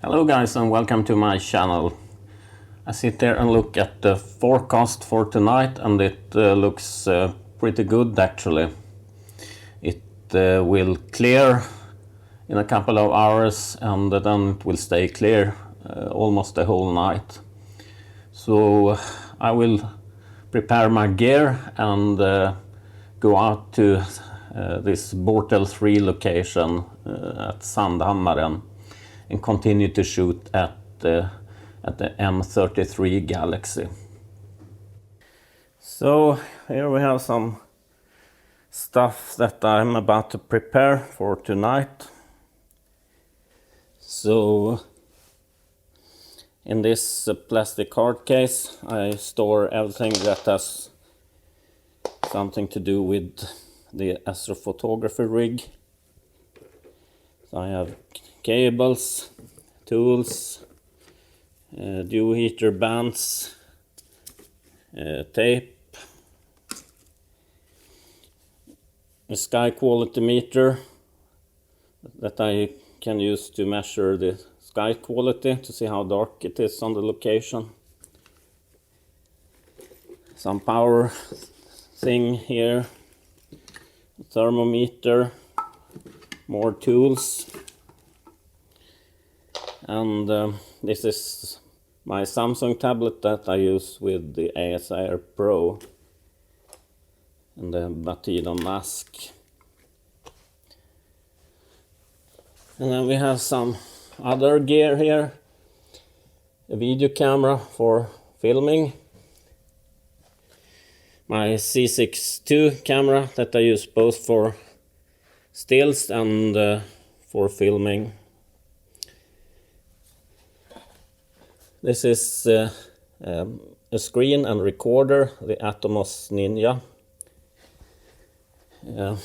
Hello guys and welcome to my channel. I sit there and look at the forecast for tonight and it looks pretty good actually. It will clear in a couple of hours and then it will stay clear almost the whole night. So I will prepare my gear and go out to this Bortle 3 location at Sandhammaren and continue to shoot at the M33 Galaxy. So here we have some stuff that I'm about to prepare for tonight. So in this plastic hard case I store everything that has something to do with the astrophotography rig. So I have cables, tools, dew heater bands, tape, a sky quality meter that I can use to measure the sky quality to see how dark it is on the location. Some power thing here, a thermometer, more tools, and this is my Samsung tablet that I use with the ASI Pro and the Batido mask. And then we have some other gear here, a video camera for filming, my C6 II camera that I use both for stills and for filming. This is a screen and recorder, the Atomos Ninja.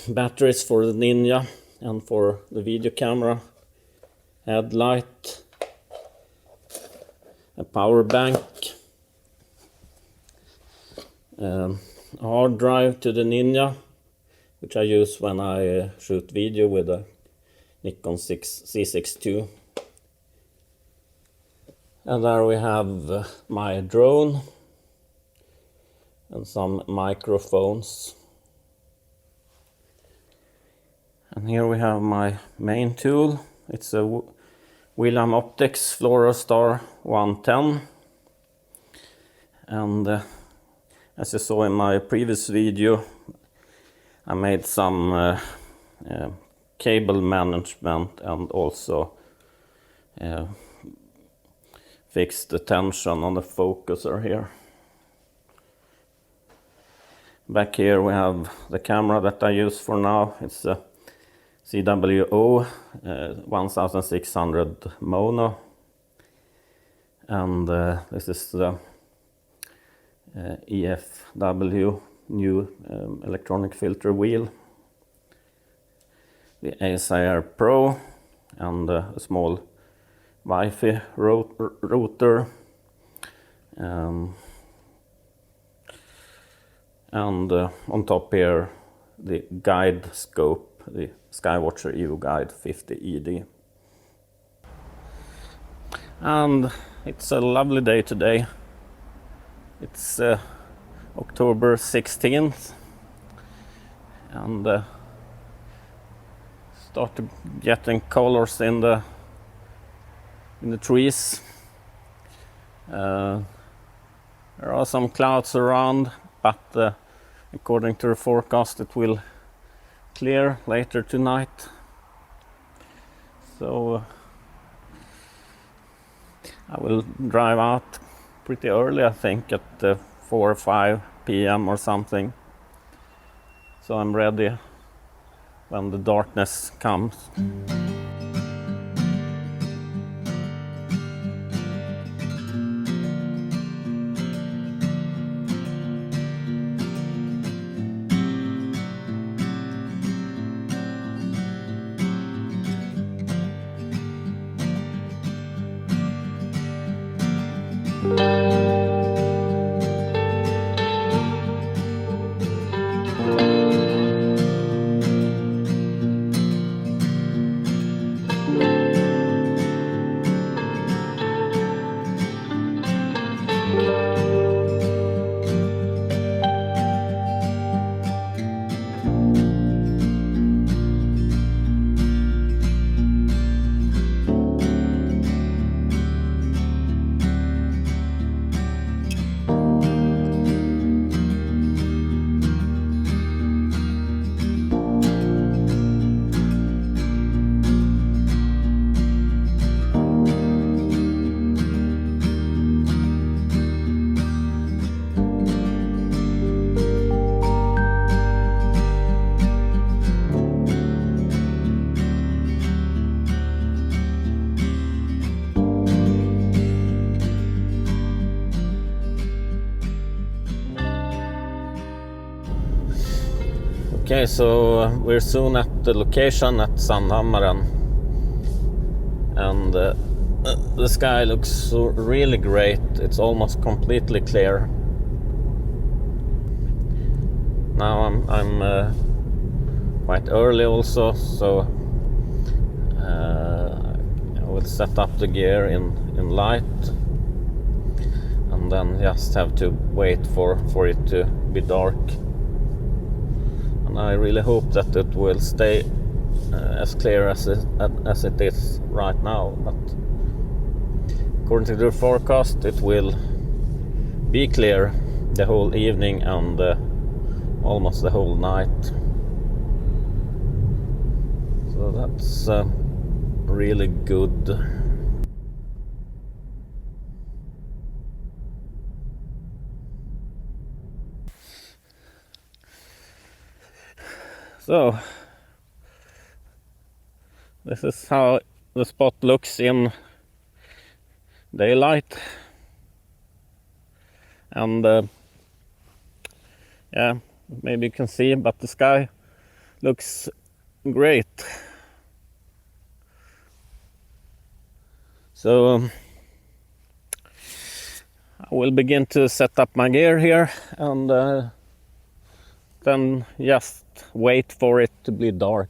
Batteries for the Ninja and for the video camera, headlight, a power bank, a hard drive to the Ninja, which I use when I shoot video with a Nikon C6 II. And there we have my drone and some microphones. And here we have my main tool. It's a William Optics Fluorostar 110. And as you saw in my previous video, I made some cable management and also fixed the tension on the focuser here. Back here we have the camera that I use for now. It's a ZWO ASI1600MM mono, and this is the EFW new electronic filter wheel, the ASI Pro, and a small Wi-Fi router, and on top here the guide scope, the Skywatcher EU Guide 50 ED. And it's a lovely day today. It's October 16th, and started getting colors in the trees. There are some clouds around, but according to the forecast it will clear later tonight. So I will drive out pretty early, I think at 4 or 5 p.m. or something, so I'm ready when the darkness comes. Okay, so we're soon at the location at Sandhammaren, and the sky looks really great. It's almost completely clear. Now I'm quite early also, so I will set up the gear in light, and then just have to wait for it to be dark. And I really hope that it will stay as clear as it is right now, but according to the forecast it will be clear the whole evening and almost the whole night. So that's really good. So this is how the spot looks in daylight, and yeah, maybe you can see, but the sky looks great. So I will begin to set up my gear here, and then just wait for it to be dark.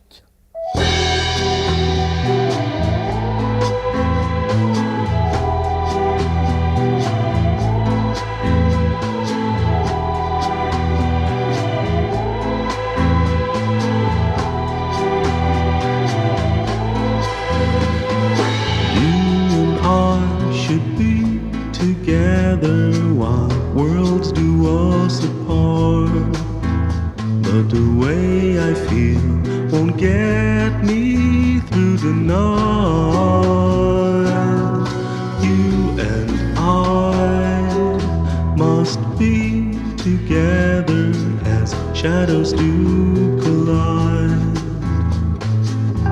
Together while worlds do us apart, but the way I feel won't get me through the night. You and I must be together as shadows do collide.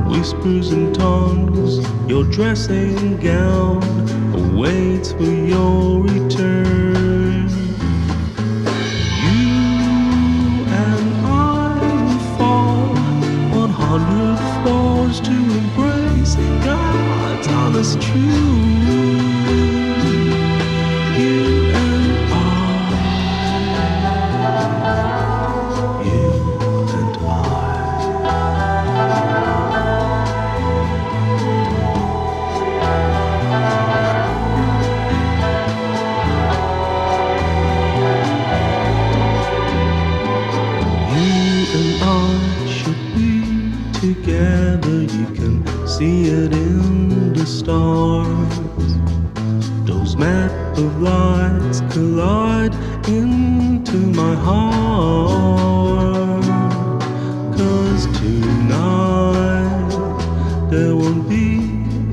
Whispers and tongues, your dressing gown awaits for your return. You and I will fall 100 floors to embrace God's honest truth. You and I, you and I. Together, you can see it in the stars. Those map of lights collide into my heart. 'Cause tonight there won't be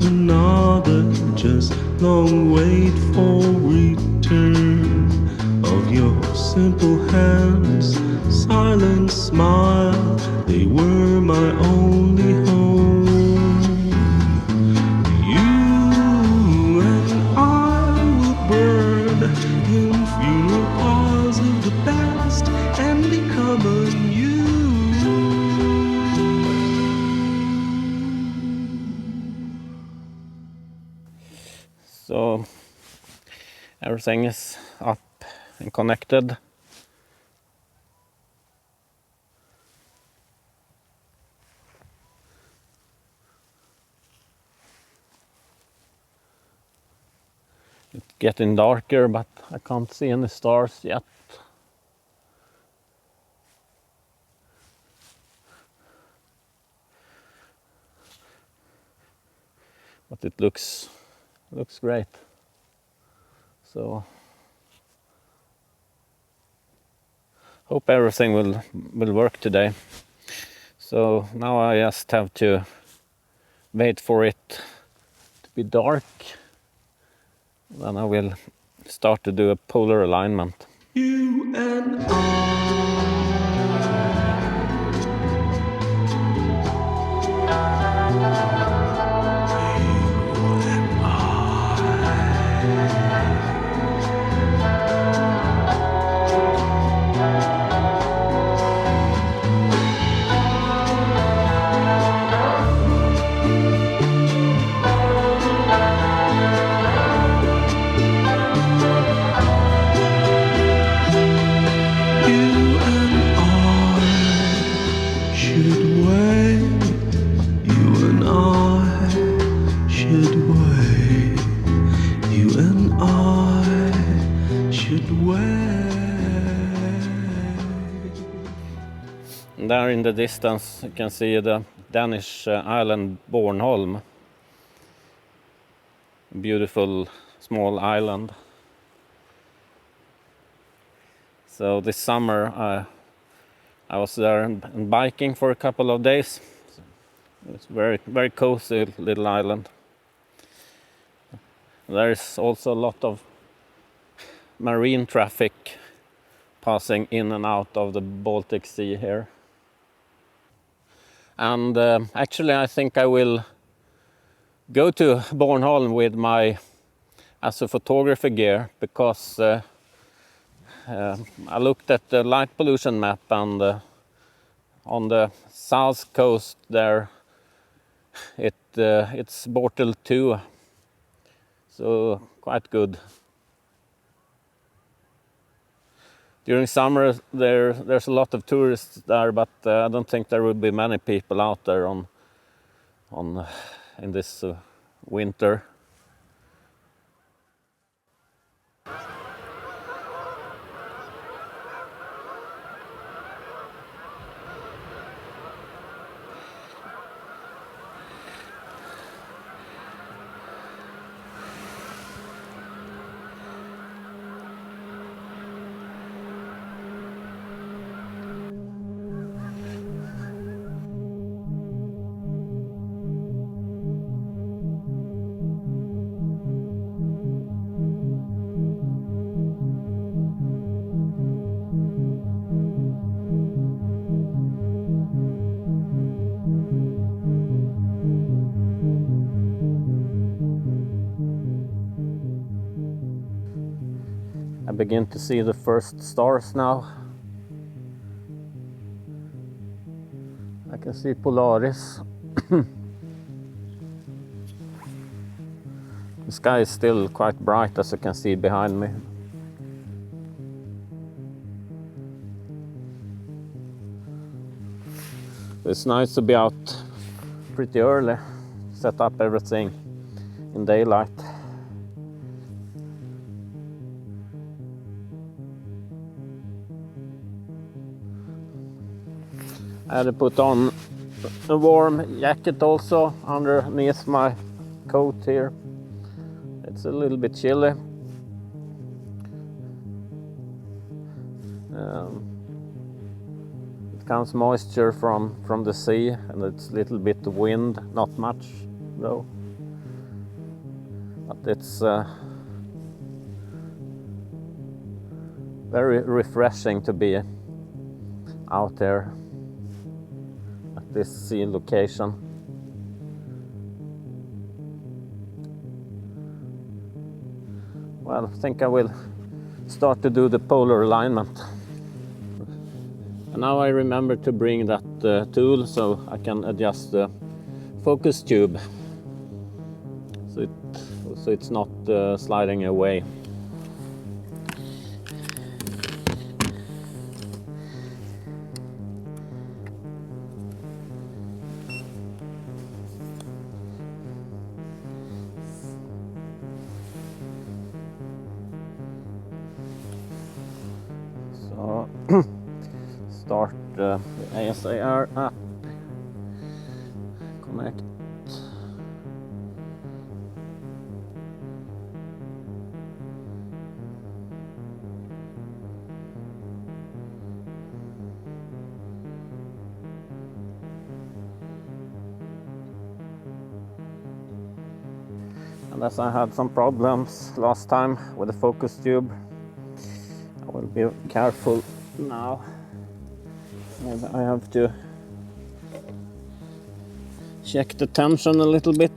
another just long wait for return of your simple hands, silent smile. They were my only home. You and I will burn in funeral pyres of the past and become anew. So everything is up and connected. It's getting darker, but I can't see any stars yet. But it looks great. So hope everything will work today. So now I just have to wait for it to be dark. Then I will start to do a polar alignment. You and I. there in the distance you can see the Danish island Bornholm. Beautiful small island. So this summer I was there and biking for a couple of days. It's very, very cozy little island. There is also a lot of marine traffic passing in and out of the Baltic Sea here. And actually I think I will go to Bornholm with my astrophotography gear, because I looked at the light pollution map, and on the south coast there it's bortle 2, so quite good. During summer there's a lot of tourists there, but I don't think there would be many people out there in this winter. I begin to see the first stars now. I can see Polaris. The sky is still quite bright, as you can see behind me. It's nice to be out pretty early, set up everything in daylight. I had to put on a warm jacket also underneath my coat here. It's a little bit chilly. It comes moisture from the sea, and it's a little bit wind, not much though. But it's very refreshing to be out there at this sea location. Well, I think I will start to do the polar alignment. And now I remember to bring that tool so I can adjust the focus tube so it's not sliding away. So start the ASIR app, connect. And as I had some problems last time with the focus tube, I will be careful now. I have to check the tension a little bit.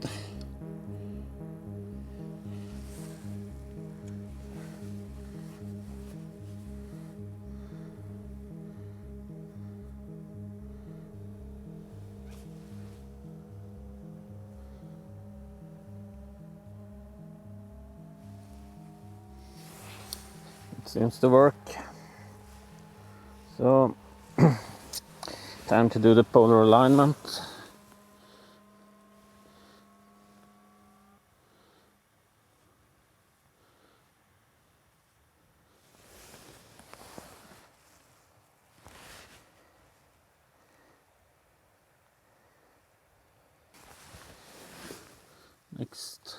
It seems to work. So time to do the polar alignment. Next.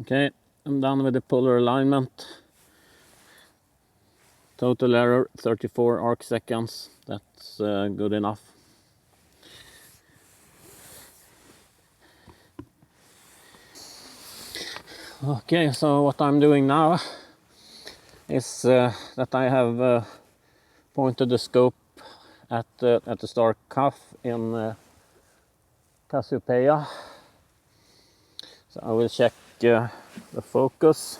Okay, I'm done with the polar alignment. Total error 34 arc seconds. That's good enough. Okay, so what I'm doing now is that I have pointed the scope at the star Cuff in Cassiopeia. So I will check the focus.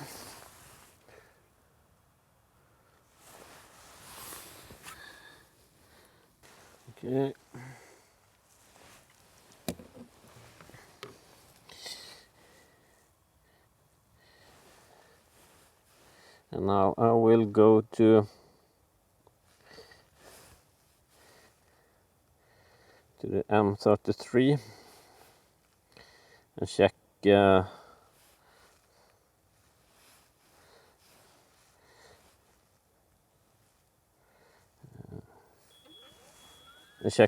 Okay. And now I will go to the M33 and check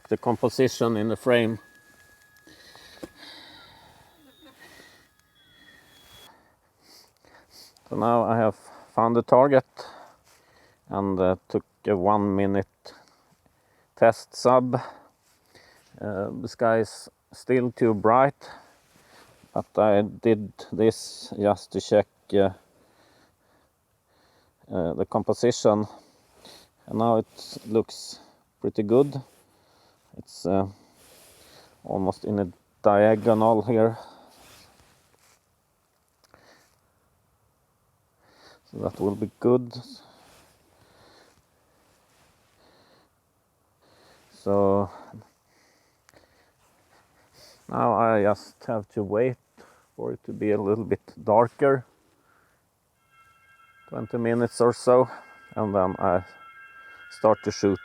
the composition in the frame. So now I have found the target and took a 1 minute test sub. The sky is still too bright, but I did this just to check the composition, and now it looks pretty good. It's almost in a diagonal here, so that will be good. So now I just have to wait for it to be a little bit darker, 20 minutes or so, and then I start to shoot.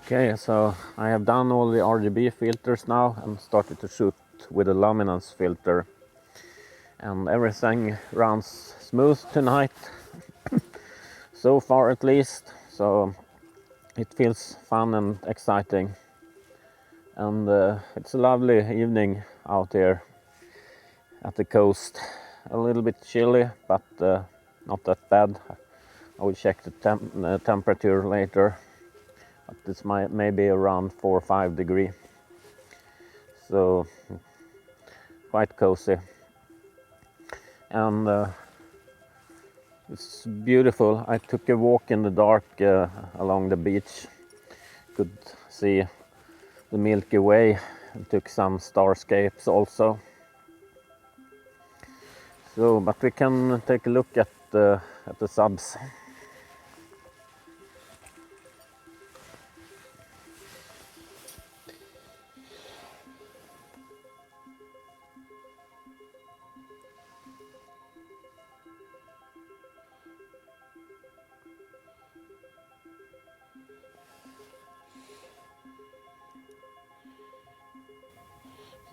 Okay, so I have done all the RGB filters now and started to shoot with a luminance filter, and everything runs smooth tonight so far at least, so it feels fun and exciting, and it's a lovely evening out here at the coast. A little bit chilly, but not that bad. I will check the temperature later, but it's maybe around 4 or 5 degrees, so quite cozy, and it's beautiful. I took a walk in the dark along the beach, could see the Milky Way, and took some starscapes also. So, but we can take a look at the subs.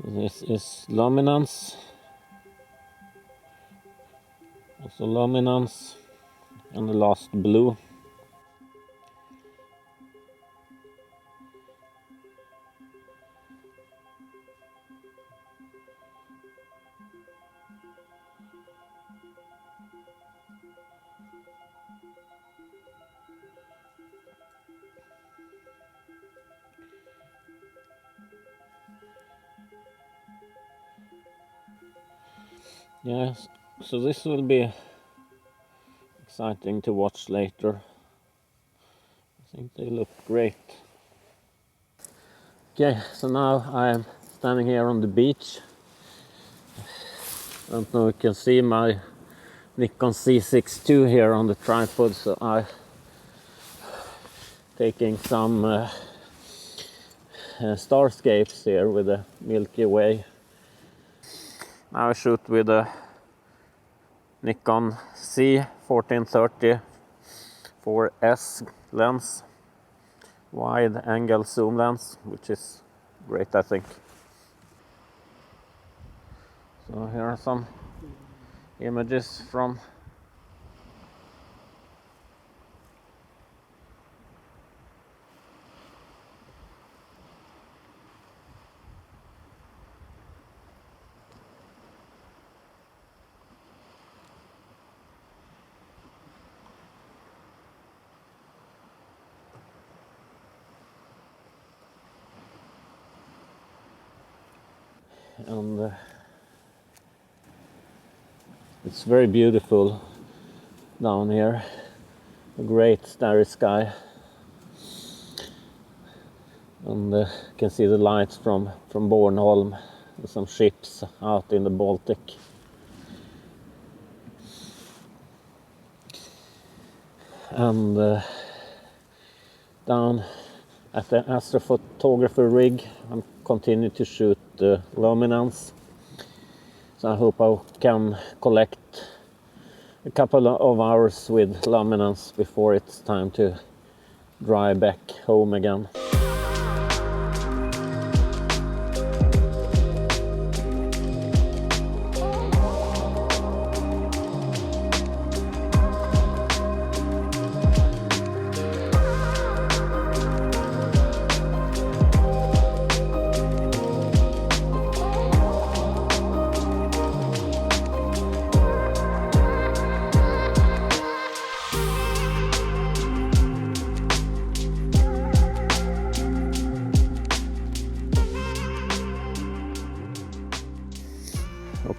This is luminance, also luminance, and the last blue. Yes, So this will be exciting to watch later. I think they look great. Okay, so now I'm standing here on the beach. I don't know if you can see my Nikon C6 II here on the tripod, so I'm taking some starscapes here with the Milky Way. Now I shoot with a Nikon C1430 4S lens, wide angle zoom lens, which is great, I think. So here are some images from and it's very beautiful down here. A great starry sky, and you can see the lights from Bornholm and some ships out in the Baltic. And down at the Astrophotography rig I'm continuing to shoot luminance. So I hope I can collect a couple of hours with luminance before it's time to drive back home again.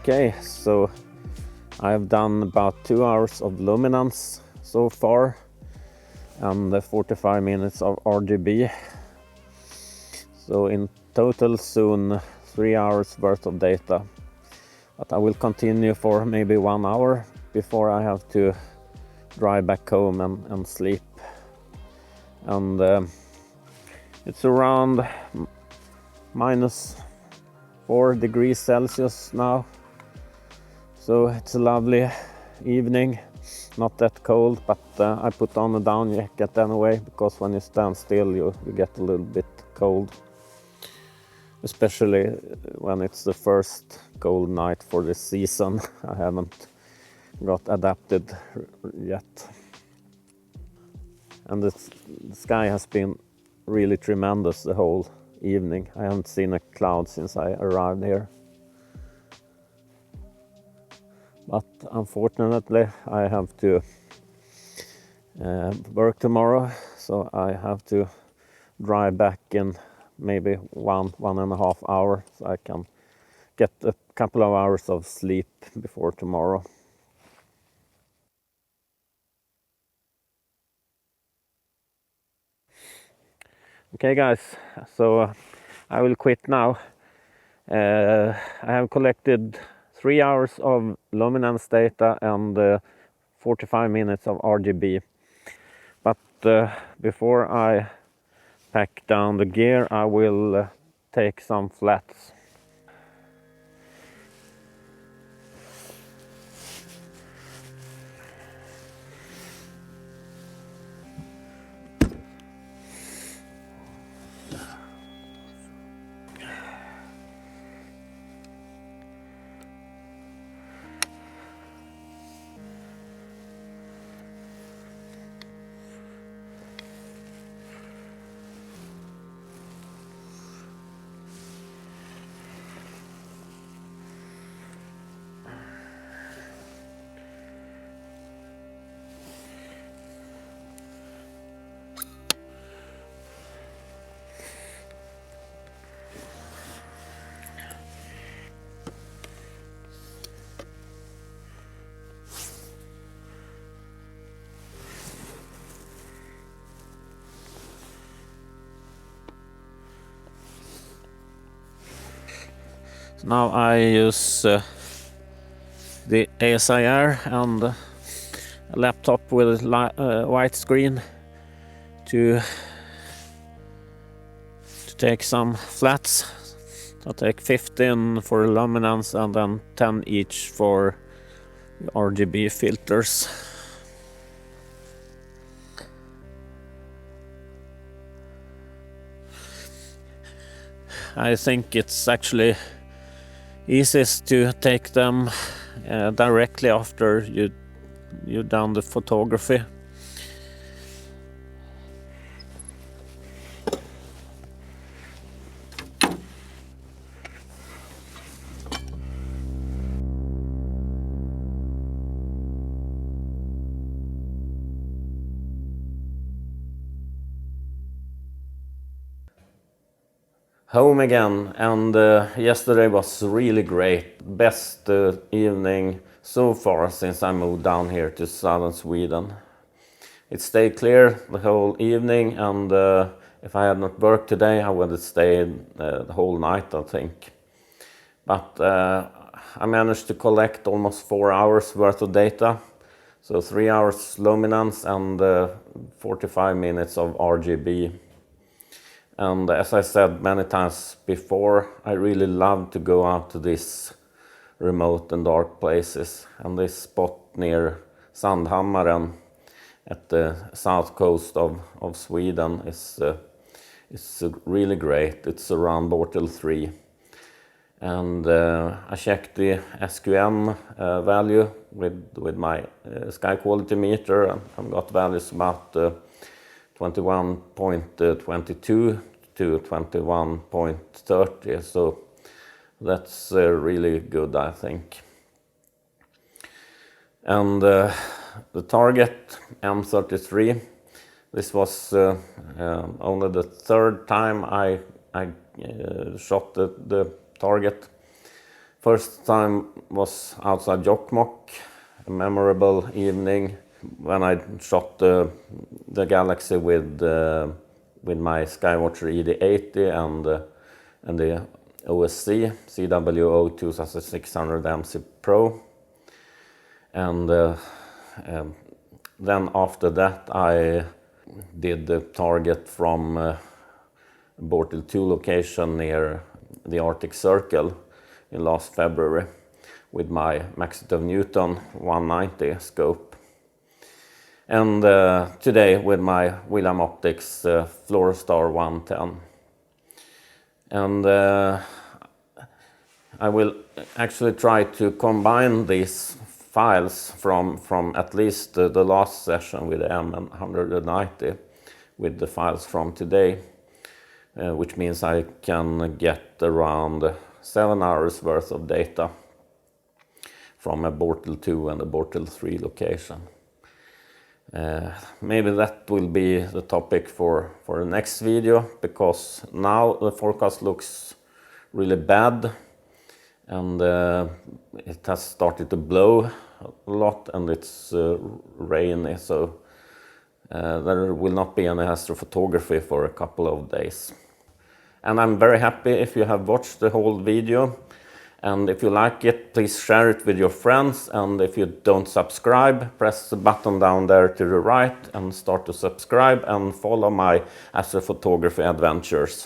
Okay, so I've done about 2 hours of luminance so far and 45 minutes of RGB. So in total soon 3 hours worth of data. But I will continue for maybe 1 hour before I have to drive back home and sleep. And it's around -4 degrees Celsius now. So it's a lovely evening, not that cold, but I put on a down jacket anyway, because when you stand still you get a little bit cold. Especially when it's the first cold night for this season. I haven't got adapted yet. And the sky has been really tremendous the whole evening. I haven't seen a cloud since I arrived here. But unfortunately I have to work tomorrow, so I have to drive back in maybe 1.5 hours, so I can get a couple of hours of sleep before tomorrow. Okay guys, so I will quit now. I have collected 3 hours of luminance data and 45 minutes of RGB. But before I pack down the gear, I will take some flats. Now I use the ASIR and a laptop with white screen to take some flats. I take 15 for luminance and then 10 each for RGB filters. I think it's actually easiest to take them directly after you've done the photography. Home again, and yesterday was really great. Best evening so far since I moved down here to southern Sweden. It stayed clear the whole evening, and if I had not worked today I would have stayed the whole night, I think. But I managed to collect almost 4 hours worth of data. So 3 hours luminance and 45 minutes of RGB. And as I said many times before, I really love to go out to these remote and dark places. And this spot near Sandhammaren at the south coast of Sweden is really great. It's around bortle 3. And I checked the SQM value with my sky quality meter, and I've got values about 21.22 to 21.30, so that's really good, I think. And the target M33, this was only the third time I shot the target. First time was outside Jokkmokk, a memorable evening when I shot the Galaxy with my Skywatcher ED80 and the OSC ZWO ASI1600MM Pro. And then after that I did the target from bortle 2 location near the Arctic Circle in last February with my Maxitov Newton 190 scope. And today with my William Optics Fluorostar 110. And I will actually try to combine these files from at least the last session with the M190 with the files from today, which means I can get around 7 hours worth of data from a bortle 2 and a bortle 3 location. Maybe that will be the topic for the next video, because now the forecast looks really bad, and it has started to blow a lot, and it's rainy, so there will not be any astrophotography for a couple of days. And I'm very happy if you have watched the whole video, and if you like it, please share it with your friends, and if you don't subscribe, press the button down there to the right and start to subscribe and follow my astrophotography adventures.